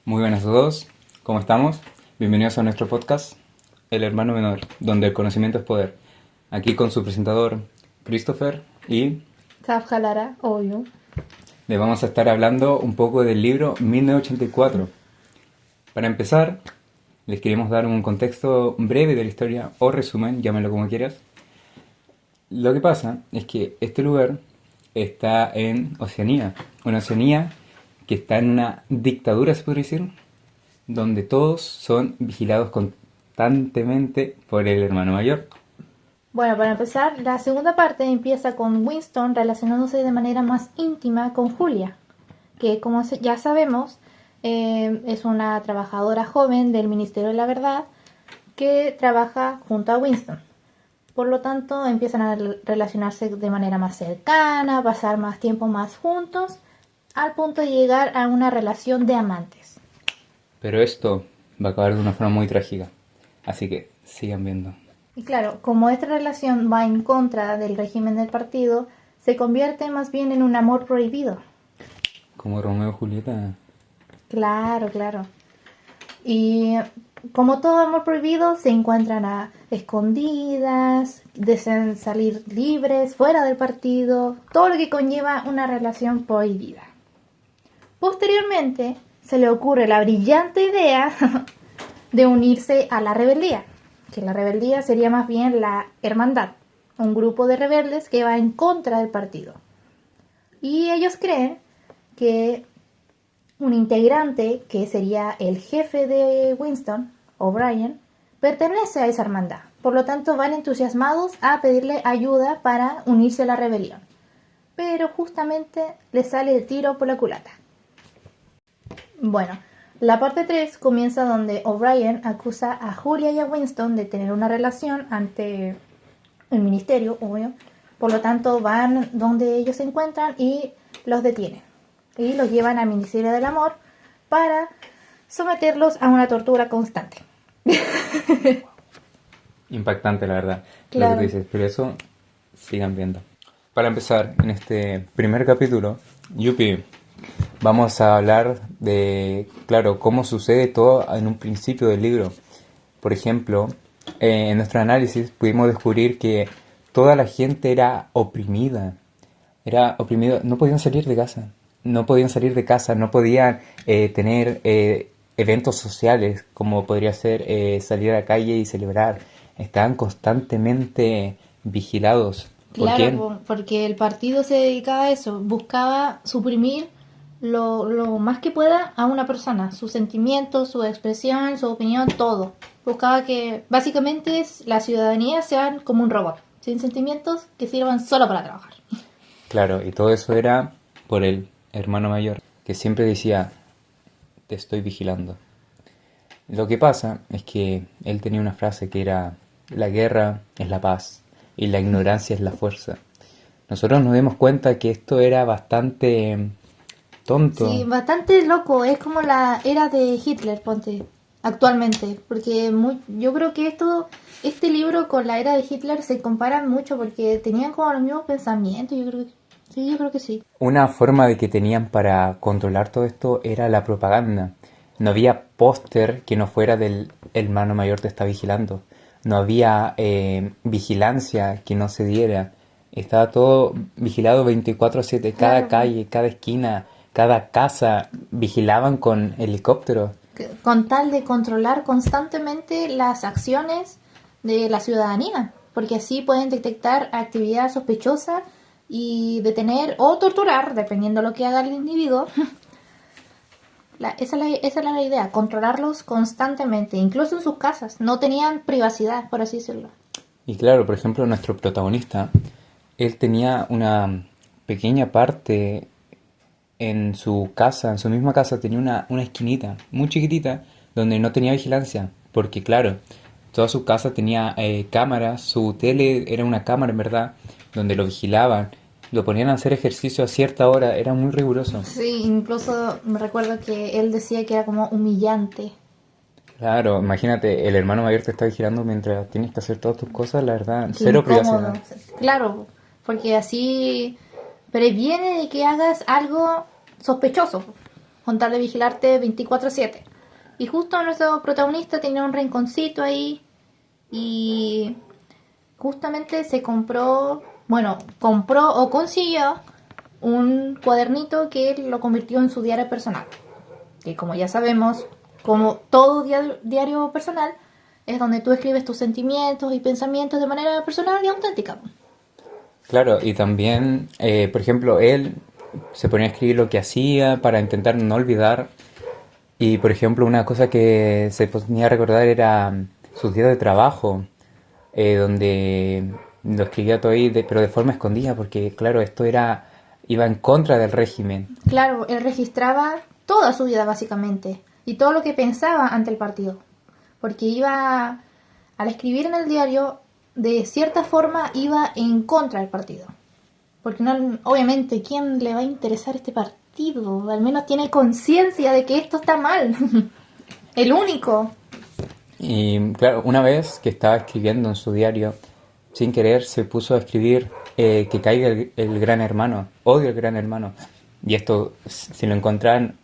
Muy buenas a todos, ¿cómo estamos? Bienvenidos a nuestro podcast, El Hermano Menor, donde el conocimiento es poder. Aquí con su presentador, Christopher, y Kafka Lara, obvio. le vamos a estar hablando un poco del libro 1984. Para empezar, les queremos dar un contexto breve de la historia, o resumen, llámenlo como quieras. Lo que pasa es que este lugar está en Oceanía, una Oceanía que está en una dictadura, se podría decir, donde todos son vigilados constantemente por el hermano mayor. Bueno, para empezar, la segunda parte empieza con Winston relacionándose de manera más íntima con Julia, que como ya sabemos, es una trabajadora joven del Ministerio de la Verdad que trabaja junto a Winston. Por lo tanto, empiezan a relacionarse de manera más cercana, pasar más tiempo más juntos, al punto de llegar a una relación de amantes. Pero esto va a acabar de una forma muy trágica, así que sigan viendo. Y claro, como esta relación va en contra del régimen del partido, se convierte más bien en un amor prohibido. Como Romeo y Julieta. Claro, claro. Y como todo amor prohibido, se encuentran a escondidas, desean salir libres, fuera del partido, todo lo que conlleva una relación prohibida. Posteriormente, se le ocurre la brillante idea de unirse a la rebeldía, que la rebeldía sería más bien la hermandad, un grupo de rebeldes que va en contra del partido. Y ellos creen que un integrante, que sería el jefe de Winston, O'Brien, pertenece a esa hermandad. Por lo tanto, van entusiasmados a pedirle ayuda para unirse a la rebelión. Pero justamente le sale el tiro por la culata. Bueno, la parte 3 comienza donde O'Brien acusa a Julia y a Winston de tener una relación ante el ministerio, obvio. Por lo tanto, van donde ellos se encuentran y los detienen. Y los llevan al Ministerio del Amor para someterlos a una tortura constante. Impactante, la verdad, lo que tú Claro. dices, pero eso sigan viendo. Para empezar, en este primer capítulo, Yupi, vamos a hablar de, claro, cómo sucede todo en un principio del libro. Por ejemplo, en nuestro análisis pudimos descubrir que toda la gente era oprimida, no podían salir de casa, no podían tener eventos sociales como podría ser salir a la calle y celebrar. Estaban constantemente vigilados. ¿Por quién? Claro, porque el partido se dedicaba a eso, buscaba suprimir lo más que pueda a una persona, sus sentimientos, su expresión, su opinión, todo. Buscaba que básicamente la ciudadanía sean como un robot, sin sentimientos, que sirvan solo para trabajar. Claro, y todo eso era por el hermano mayor, que siempre decía, te estoy vigilando. Lo que pasa es que él tenía una frase que era, la guerra es la paz y la ignorancia es la fuerza. Nosotros nos dimos cuenta que esto era bastante Sí, tonto. bastante loco, es como la era de Hitler, ponte, actualmente, porque yo creo que este libro con la era de Hitler se comparan mucho porque tenían como los mismos pensamientos, yo creo que sí. Una forma de que tenían para controlar todo esto era la propaganda. No había póster que no fuera del hermano mayor te está vigilando. No había vigilancia que no se diera. Estaba todo vigilado 24/7. Cada Claro, calle, cada esquina, cada casa vigilaban con helicópteros. con tal de controlar constantemente las acciones de la ciudadanía, porque así pueden detectar actividad sospechosa y detener o torturar, dependiendo de lo que haga el individuo. Esa era la idea, controlarlos constantemente, incluso en sus casas. No tenían privacidad, por así decirlo. Y claro, por ejemplo, nuestro protagonista, él tenía una pequeña parte en su casa, en su misma casa, tenía una esquinita muy chiquitita donde no tenía vigilancia, porque claro, toda su casa tenía cámaras, su tele era una cámara en verdad, donde lo vigilaban, lo ponían a hacer ejercicio a cierta hora, era muy riguroso. Sí, incluso me recuerdo que él decía que era como humillante. Claro, imagínate, el hermano mayor te está vigilando mientras tienes que hacer todas tus cosas, la verdad, Qué cero incómodo. privacidad. Claro, porque así previene de que hagas algo sospechoso. con tal de vigilarte 24/7. Y justo nuestro protagonista tenía un rinconcito ahí y justamente se compró, bueno, compró o consiguió un cuadernito que él lo convirtió en su diario personal. Que como ya sabemos, como todo diario personal, es donde tú escribes tus sentimientos y pensamientos de manera personal y auténtica. Claro, y también, por ejemplo, él se ponía a escribir lo que hacía para intentar no olvidar. Y, por ejemplo, una cosa que se ponía a recordar era sus días de trabajo, donde lo escribía todo ahí, pero de forma escondida, porque, claro, iba en contra del régimen. Claro, él registraba toda su vida básicamente y todo lo que pensaba ante el partido. Porque al escribir en el diario, de cierta forma iba en contra del partido. Porque no, obviamente, ¿quién le va a interesar este partido? Al menos tiene conciencia de que esto está mal. El único. Y, claro, una vez que estaba escribiendo en su diario, sin querer se puso a escribir que caiga el gran hermano, odio el gran hermano. Y esto, si lo encontraran,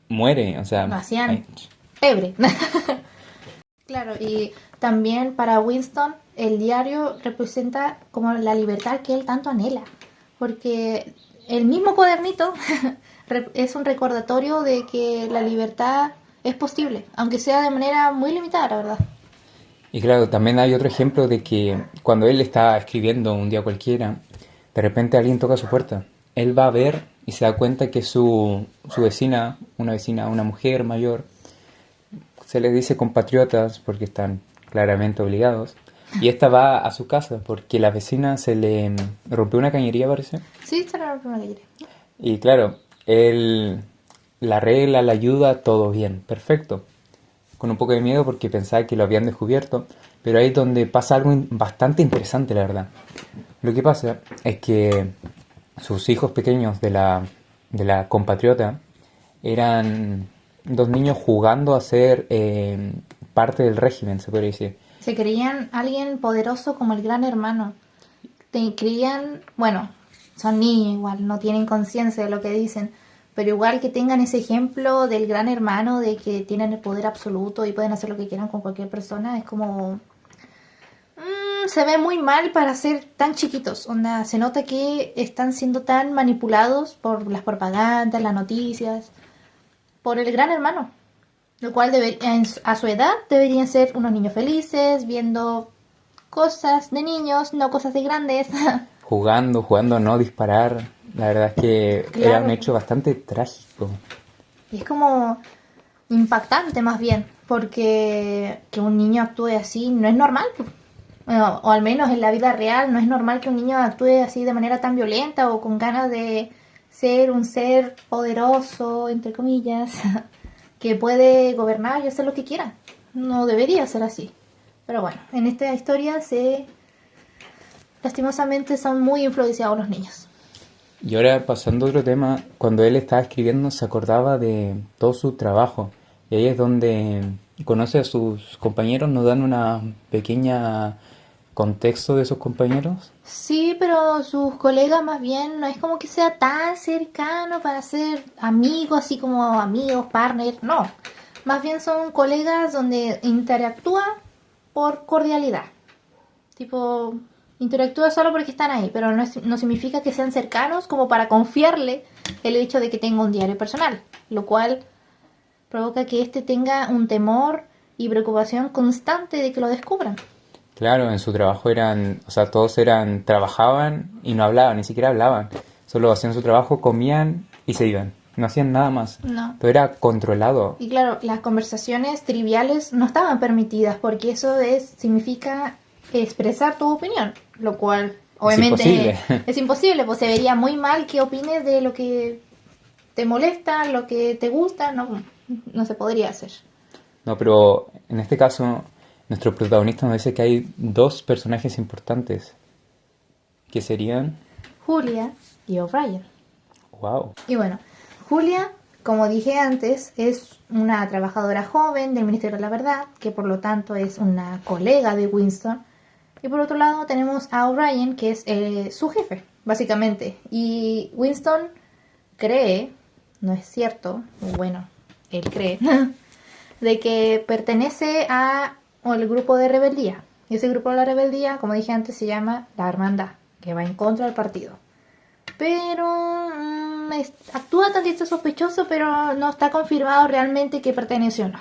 muere, o sea, Lo hacían ay, pebre. Claro, y también para Winston el diario representa como la libertad que él tanto anhela, porque el mismo cuadernito es un recordatorio de que la libertad es posible, aunque sea de manera muy limitada, la verdad. y claro, también hay otro ejemplo de que cuando él está escribiendo un día cualquiera, de repente alguien toca su puerta. Él va a ver y se da cuenta que su vecina, una mujer mayor, se les dice compatriotas porque están claramente obligados. Y esta va a su casa porque la vecina se le rompió una cañería, parece. Sí, esta era la primera que diré. Y claro, él la arregla, la ayuda, todo bien, perfecto. Con un poco de miedo porque pensaba que lo habían descubierto, pero ahí es donde pasa algo bastante interesante, la verdad. Lo que pasa es que sus hijos pequeños de la compatriota eran dos niños jugando a ser parte del régimen, se podría decir. Se creían alguien poderoso como el gran hermano. Creían, bueno, son niños igual, no tienen conciencia de lo que dicen, pero igual que tengan ese ejemplo del gran hermano, de que tienen el poder absoluto y pueden hacer lo que quieran con cualquier persona, es como... se ve muy mal para ser tan chiquitos. Onda, se nota que están siendo tan manipulados por las propagandas, las noticias, por el gran hermano. Lo cual a su edad deberían ser unos niños felices, viendo cosas de niños, no cosas de grandes. Jugando a no disparar, la verdad es que era un Claro. hecho bastante trágico. Y es como impactante más bien, porque que un niño actúe así no es normal. Bueno, o al menos en la vida real no es normal que un niño actúe así de manera tan violenta o con ganas de ser un ser poderoso, entre comillas, que puede gobernar y hacer lo que quiera. No debería ser así. Pero bueno, en esta historia lastimosamente son muy influenciados los niños. Y ahora pasando a otro tema, cuando él estaba escribiendo se acordaba de todo su trabajo. Y ahí es donde conoce a sus compañeros, nos dan una pequeña contexto de sus compañeros. Sí, pero sus colegas más bien no es como que sea tan cercano para ser amigos, así como amigos, partners, no. Más bien son colegas donde interactúa por cordialidad. Tipo, interactúa solo porque están ahí, pero no significa que sean cercanos como para confiarle el hecho de que tenga un diario personal, lo cual provoca que éste tenga un temor y preocupación constante de que lo descubran. Claro, en su trabajo o sea, trabajaban y no hablaban, ni siquiera hablaban. Solo hacían su trabajo, comían y se iban. No hacían nada más. No. Todo era controlado. Y claro, las conversaciones triviales no estaban permitidas porque eso significa expresar tu opinión, lo cual obviamente imposible. es imposible, pues se vería muy mal que opines de lo que te molesta, lo que te gusta, no se podría hacer. No, pero en este caso, nuestro protagonista nos dice que hay dos personajes importantes. Que serían... Julia y O'Brien. Wow. Y bueno, Julia, como dije antes, es una trabajadora joven del Ministerio de la Verdad, que por lo tanto es una colega de Winston. Y por otro lado tenemos a O'Brien, que es su jefe, básicamente. Y Winston cree no es cierto, o bueno, él cree, de que pertenece a el grupo de rebeldía. Y ese grupo de la rebeldía, como dije antes, se llama la Hermandad, que va en contra del partido. Pero actúa tantito sospechoso, pero no está confirmado realmente que pertenece o no.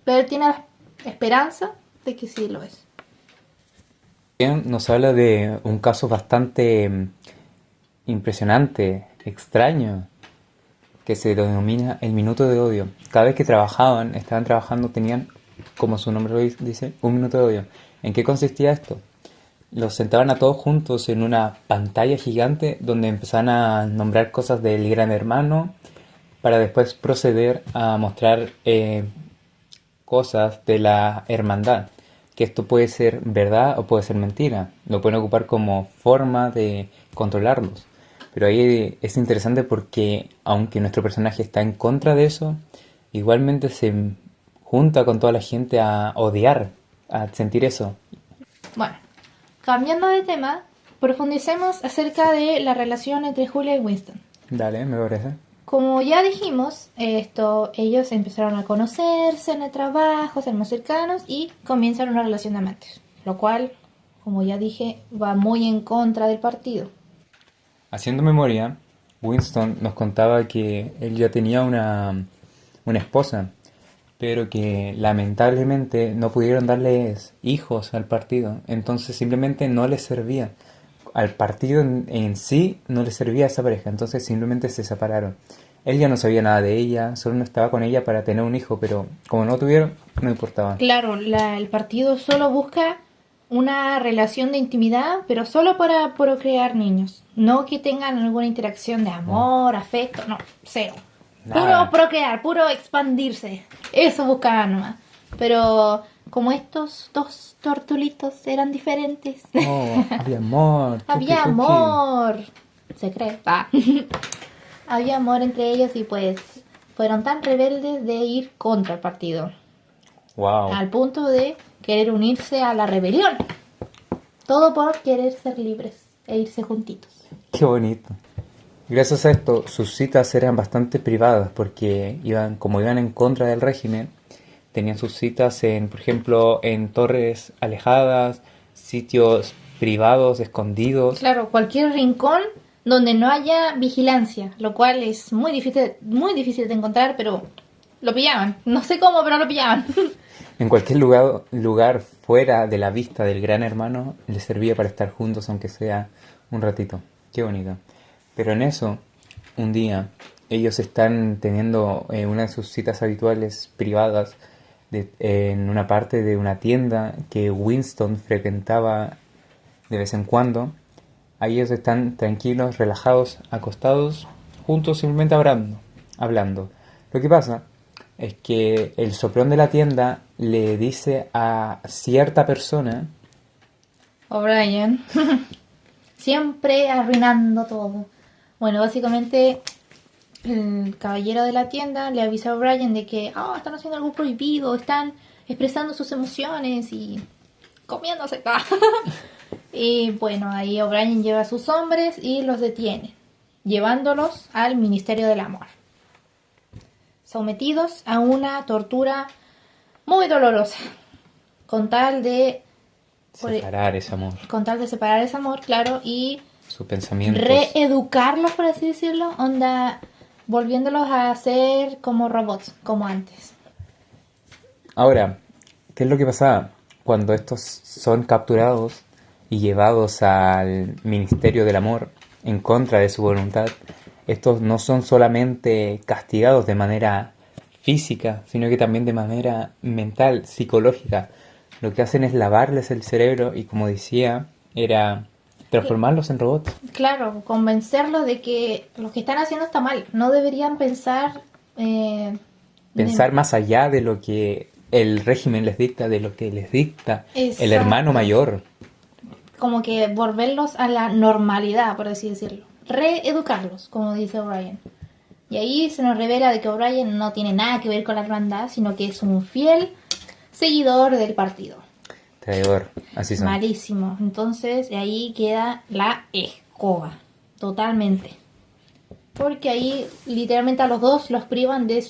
Pero él tiene la esperanza de que sí lo es. Bien, nos habla de un caso bastante impresionante, extraño, que se denomina el minuto de odio. Cada vez que estaban trabajando, tenían, como su nombre lo dice, un minuto de odio. ¿En qué consistía esto? Los sentaban a todos juntos en una pantalla gigante donde empezaban a nombrar cosas del Gran Hermano para después proceder a mostrar cosas de la hermandad. Que esto puede ser verdad o puede ser mentira. Lo pueden ocupar como forma de controlarlos. Pero ahí es interesante porque aunque nuestro personaje está en contra de eso, igualmente se junta con toda la gente a odiar, a sentir eso. Bueno, cambiando de tema, profundicemos acerca de la relación entre Julia y Winston. Dale, me parece. Como ya dijimos, ellos empezaron a conocerse en el trabajo, ser más cercanos y comienzan una relación de amantes, lo cual, como ya dije, va muy en contra del partido. Haciendo memoria, Winston nos contaba que él ya tenía una esposa, pero que lamentablemente no pudieron darles hijos al partido, entonces simplemente no les servía. Al partido en sí no les servía esa pareja, entonces simplemente se separaron. Él ya no sabía nada de ella, solo no estaba con ella para tener un hijo, pero como no tuvieron, no importaba. Claro, el partido solo busca una relación de intimidad, pero solo para procrear niños. No que tengan alguna interacción de amor, afecto, no, cero. Nada. Puro procrear, puro expandirse. Eso buscaban nomás. Pero como estos dos tortulitos eran diferentes, Oh, había amor. había tuki, tuki. amor. Se cree. Ah. Había amor entre ellos y pues fueron tan rebeldes de ir contra el partido. Wow. Al punto de querer unirse a la rebelión. Todo por querer ser libres e irse juntitos. Qué bonito. Gracias a esto, sus citas eran bastante privadas porque como iban en contra del régimen, tenían sus citas por ejemplo, en torres alejadas, sitios privados, escondidos. Claro, cualquier rincón donde no haya vigilancia, lo cual es muy difícil de encontrar, pero lo pillaban. No sé cómo, pero lo pillaban. En cualquier lugar fuera de la vista del Gran Hermano les servía para estar juntos, aunque sea un ratito. Qué bonito. Pero en eso, un día, ellos están teniendo una de sus citas habituales privadas en una parte de una tienda que Winston frecuentaba de vez en cuando. Ahí ellos están tranquilos, relajados, acostados, juntos simplemente hablando. Lo que pasa es que el soplón de la tienda le dice a cierta persona, O'Brien, siempre arruinando todo. Bueno, básicamente el caballero de la tienda le avisa a O'Brien de que están haciendo algo prohibido, están expresando sus emociones y comiéndose. Y bueno, ahí O'Brien lleva a sus hombres y los detiene, llevándolos al Ministerio del Amor, sometidos a una tortura muy dolorosa, con tal de separar ese amor, separar ese amor, claro, y sus pensamientos. reeducarlos, por así decirlo, onda, volviéndolos a ser como robots, como antes. Ahora, ¿qué es lo que pasa cuando estos son capturados y llevados al Ministerio del Amor en contra de su voluntad? Estos no son solamente castigados de manera física, sino que también de manera mental, psicológica. Lo que hacen es lavarles el cerebro y, como decía, era transformarlos en robots. Claro, convencerlos de que lo que están haciendo está mal. No deberían pensar... Más allá de lo que el régimen les dicta, de lo que les dicta Exacto. el hermano mayor. Como que volverlos a la normalidad, por así decirlo. Reeducarlos, como dice O'Brien. Y ahí se nos revela de que O'Brien no tiene nada que ver con la hermandad, sino que es un fiel seguidor del partido. Traidor, así son. Malísimo. Entonces ahí queda la escoba. Totalmente. porque ahí literalmente a los dos los privan de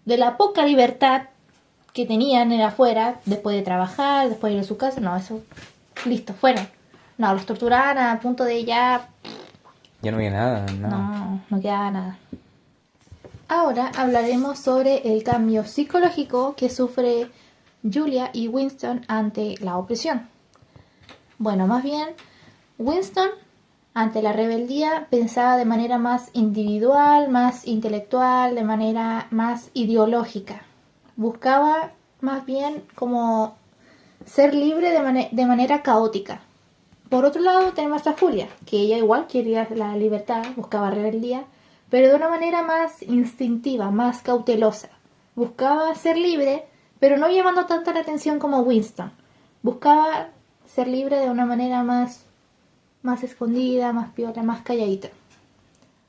la poca libertad que tenían en afuera, después de trabajar, después de ir a su casa. No, eso, listo, fueron. No, los torturaban a punto de ya, Ya no había nada, nada. no quedaba nada. Ahora hablaremos sobre el cambio psicológico que sufre Julia y Winston ante la opresión. Bueno, más bien, Winston, ante la rebeldía, pensaba de manera más individual, más intelectual, de manera más ideológica. Buscaba más bien como ser libre de manera caótica. Por otro lado tenemos a Julia, que ella igual quería la libertad, buscaba rebeldía, pero de una manera más instintiva, más cautelosa. Buscaba ser libre, pero no llamando tanta la atención como Winston. Buscaba ser libre de una manera más escondida, más piola, más calladita.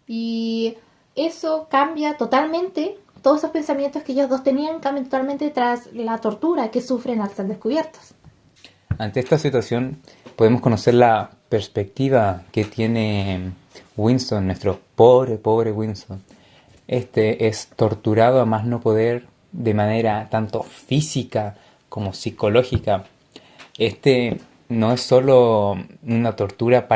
Y eso cambia totalmente, todos esos pensamientos que ellos dos tenían cambian totalmente tras la tortura que sufren al ser descubiertos. Ante esta situación podemos conocer la perspectiva que tiene Winston, nuestro pobre Winston. Este es torturado a más no poder de manera tanto física como psicológica. Este no es solo una tortura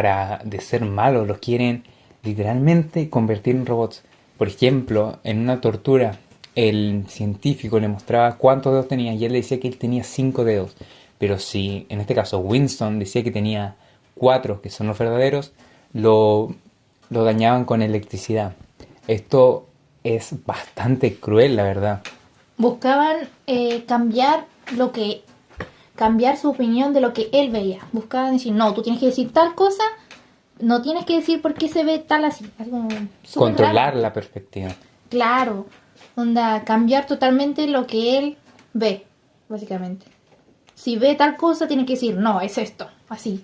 de ser malo, los quieren literalmente convertir en robots. Por ejemplo, en una tortura, el científico le mostraba cuántos dedos tenía y él le decía que él tenía 5 dedos. Pero si, en este caso, Winston decía que tenía 4, que son los verdaderos, lo dañaban con electricidad. Esto es bastante cruel, la verdad. Buscaban cambiar su opinión de lo que él veía. Buscaban decir, no, tú tienes que decir tal cosa, no tienes que decir por qué se ve tal así. Algo súper Controlar raro. la perspectiva. Claro, onda, cambiar totalmente lo que él ve, básicamente. Si ve tal cosa, tiene que decir, no, es esto, así.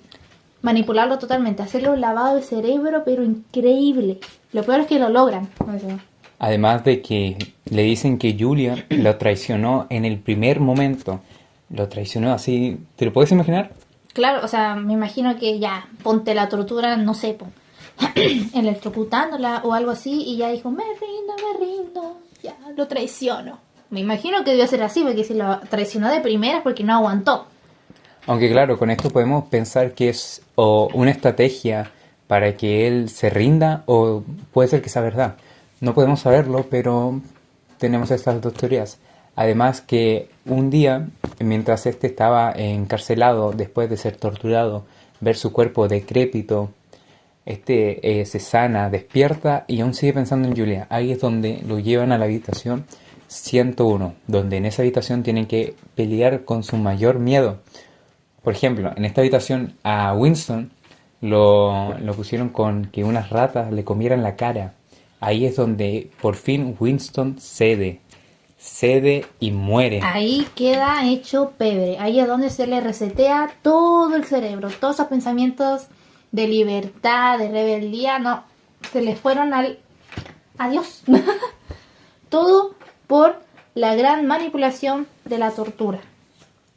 Manipularlo totalmente, hacerle un lavado de cerebro, pero increíble. Lo peor es que lo logran. O sea, Además de que le dicen que Julia lo traicionó en el primer momento. Lo traicionó así. ¿Te lo puedes imaginar? claro, o sea, me imagino que ya, ponte la tortura, no sé, electrocutándola o algo así, y ya dijo, me rindo, ya, lo traiciono. Me imagino que debió ser así, porque si lo traicionó de primeras porque no aguantó. Aunque claro, con esto podemos pensar que es o una estrategia para que él se rinda o puede ser que sea verdad. No podemos saberlo, pero tenemos estas dos teorías. Además que un día, mientras este estaba encarcelado después de ser torturado, ver su cuerpo decrépito, se sana, despierta y aún sigue pensando en Julia. Ahí es donde lo llevan a la habitación 101, donde en esa habitación tienen que pelear con su mayor miedo. Por ejemplo, en esta habitación a Winston lo pusieron con que unas ratas le comieran la cara. Ahí es donde por fin Winston cede y muere. Ahí queda hecho pebre. Ahí es donde se le resetea todo el cerebro. Todos esos pensamientos de libertad, de rebeldía, no. Se le fueron al adiós. Todo por la gran manipulación de la tortura.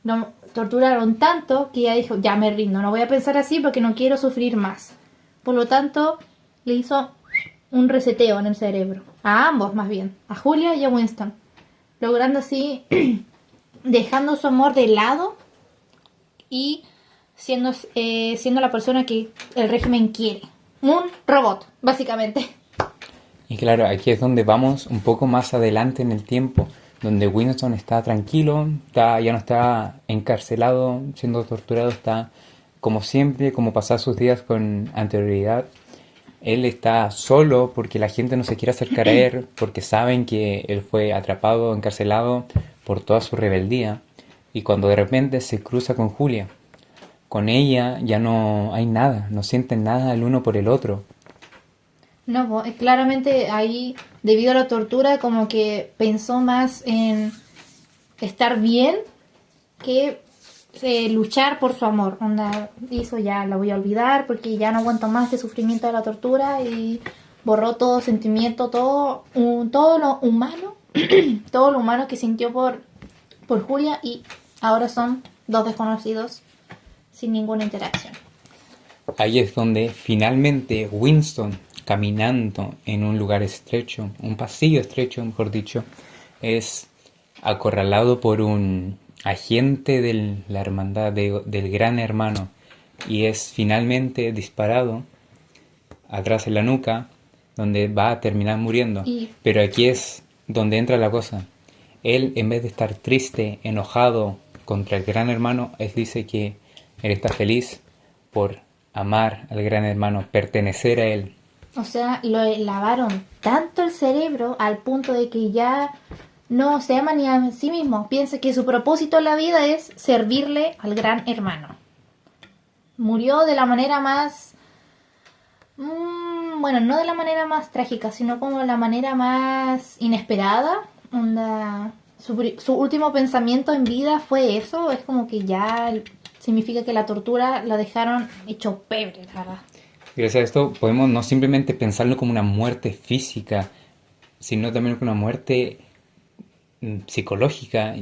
Lo torturaron tanto que ya dijo, ya me rindo, no voy a pensar así porque no quiero sufrir más. Por lo tanto, le hizo un reseteo en el cerebro. A ambos más bien, a Julia y a Winston. Logrando así, dejando su amor de lado y siendo la persona que el régimen quiere. Un robot, básicamente. Y claro, aquí es donde vamos un poco más adelante en el tiempo, donde Winston está tranquilo, ya no está encarcelado, siendo torturado, está como siempre, como pasar sus días con anterioridad. Él está solo porque la gente no se quiere acercar a él, porque saben que él fue atrapado, encarcelado por toda su rebeldía. Y cuando de repente se cruza con Julia, con ella ya no hay nada, no sienten nada el uno por el otro. No, claramente ahí, debido a la tortura, como que pensó más en estar bien que luchar por su amor. Onda, hizo ya, la voy a olvidar porque ya no aguanto más de sufrimiento de la tortura y borró todo sentimiento, todo lo humano, todo lo humano que sintió por Julia y ahora son dos desconocidos sin ninguna interacción. Ahí es donde finalmente Winston caminando en un lugar estrecho, un pasillo estrecho, mejor dicho, es acorralado por un agente de la hermandad del Gran Hermano y es finalmente disparado atrás en la nuca, donde va a terminar muriendo. Y Pero aquí es donde entra la cosa. Él, en vez de estar triste, enojado contra el Gran Hermano, él dice que él está feliz por amar al Gran Hermano, pertenecer a él. o sea, lo lavaron tanto el cerebro al punto de que ya no se ama ni a sí mismo. Piensa que su propósito en la vida es servirle al Gran Hermano. Murió de la manera más... bueno, no de la manera más trágica, sino como la manera más inesperada. Su último pensamiento en vida fue eso. Es como que ya significa que la tortura lo dejaron hecho pebre, la verdad. Gracias a esto podemos no simplemente pensarlo como una muerte física, sino también como una muerte psicológica.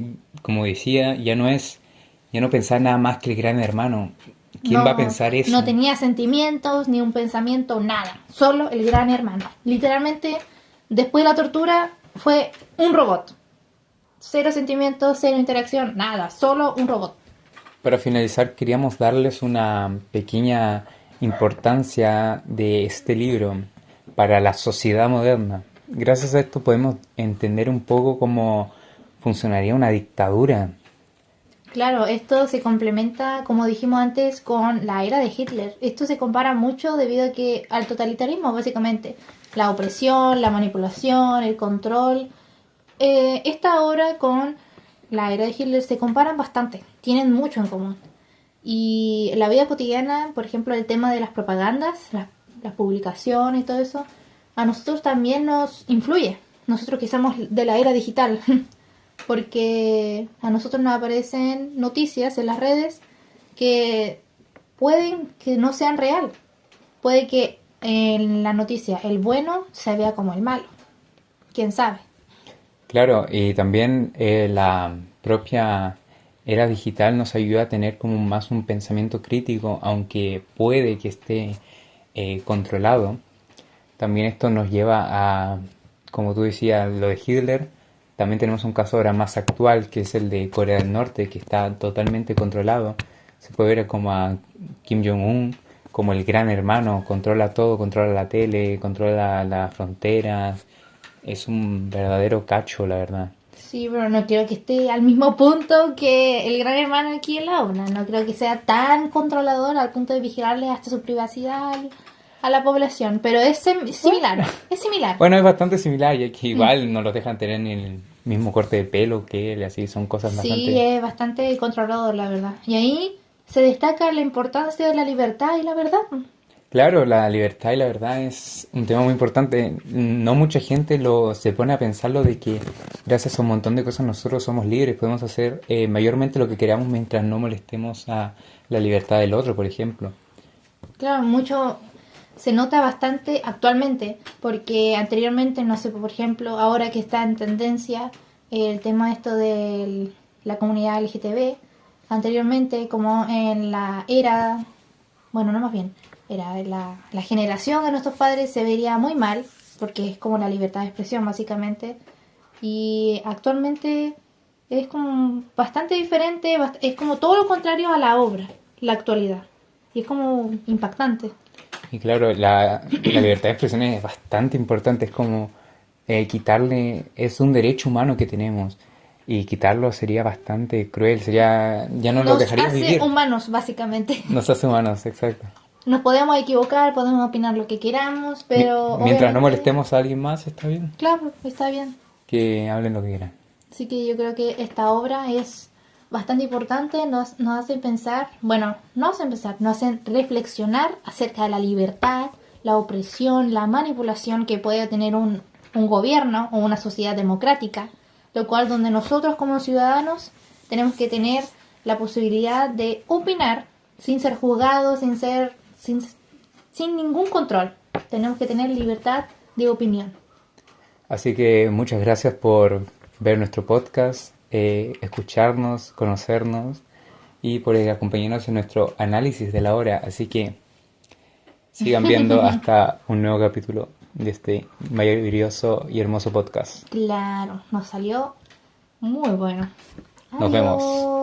Como decía, ya no pensar nada más que el Gran Hermano. ¿Quién va a No, pensar no eso? tenía sentimientos, ni un pensamiento, nada. Solo el Gran Hermano. Literalmente, después de la tortura, fue un robot. Cero sentimientos, cero interacción, nada. Solo un robot. Para finalizar, queríamos darles una pequeña importancia de este libro para la sociedad moderna. Gracias a esto podemos entender un poco cómo funcionaría una dictadura. Claro, esto se complementa, como dijimos antes, con la era de Hitler. Esto se compara mucho debido a que al totalitarismo, básicamente. La opresión, la manipulación, el control. Esta obra con la era de Hitler se comparan bastante. Tienen mucho en común. Y la vida cotidiana, por ejemplo, el tema de las propagandas, las publicaciones y todo eso, a nosotros también nos influye. Nosotros que somos de la era digital. Porque a nosotros nos aparecen noticias en las redes que pueden que no sean real. Puede que en la noticia el bueno se vea como el malo. ¿Quién sabe? Claro, y también la propia era digital nos ayuda a tener como más un pensamiento crítico, aunque puede que esté controlado. También esto nos lleva a, como tú decías, lo de Hitler. También tenemos un caso ahora más actual, que es el de Corea del Norte, que está totalmente controlado. Se puede ver como a Kim Jong-un, como el gran hermano, controla todo, controla la tele, controla las fronteras. Es un verdadero cacho, la verdad. Sí, pero no creo que esté al mismo punto que el gran hermano aquí en la obra. No creo que sea tan controlador al punto de vigilarle hasta su privacidad a la población. Pero es similar, es similar. Bueno, es bastante similar, y que igual no los dejan tener ni el mismo corte de pelo que él, así son cosas Sí, bastante... es bastante controlador, la verdad. Y ahí se destaca la importancia de la libertad y la verdad. Claro, la libertad y la verdad es un tema muy importante. No mucha gente se pone a pensarlo de que gracias a un montón de cosas nosotros somos libres, podemos hacer mayormente lo que queramos mientras no molestemos a la libertad del otro, por ejemplo. Claro, mucho se nota bastante actualmente, porque anteriormente, no sé, por ejemplo, ahora que está en tendencia el tema esto de la comunidad LGTB, anteriormente como en la era, bueno, no más bien, era la generación de nuestros padres se vería muy mal, porque es como la libertad de expresión básicamente, y actualmente es como bastante diferente, es como todo lo contrario a la obra, la actualidad, y es como impactante. Y claro, la libertad de expresión es bastante importante, es como quitarle, es un derecho humano que tenemos, y quitarlo sería bastante cruel, sería, ya no lo Nos dejaríamos hace vivir. humanos, básicamente. Nos hace humanos, exacto. Nos podemos equivocar, podemos opinar lo que queramos, pero Mientras no obviamente, molestemos a alguien más, está bien, claro, está bien. que hablen lo que quieran. Así que yo creo que esta obra es bastante importante, nos hace pensar, bueno, no hacen pensar, nos hacen reflexionar acerca de la libertad, la opresión, la manipulación que puede tener un gobierno o una sociedad democrática, lo cual donde nosotros como ciudadanos tenemos que tener la posibilidad de opinar sin ser juzgados, sin ningún control. Tenemos que tener libertad de opinión. Así que muchas gracias por ver nuestro podcast, escucharnos, conocernos y por acompañarnos en nuestro análisis de la obra. Así que sigan viendo hasta un nuevo capítulo de este maravilloso y hermoso podcast. Claro, nos salió muy bueno. Nos vemos. Adiós.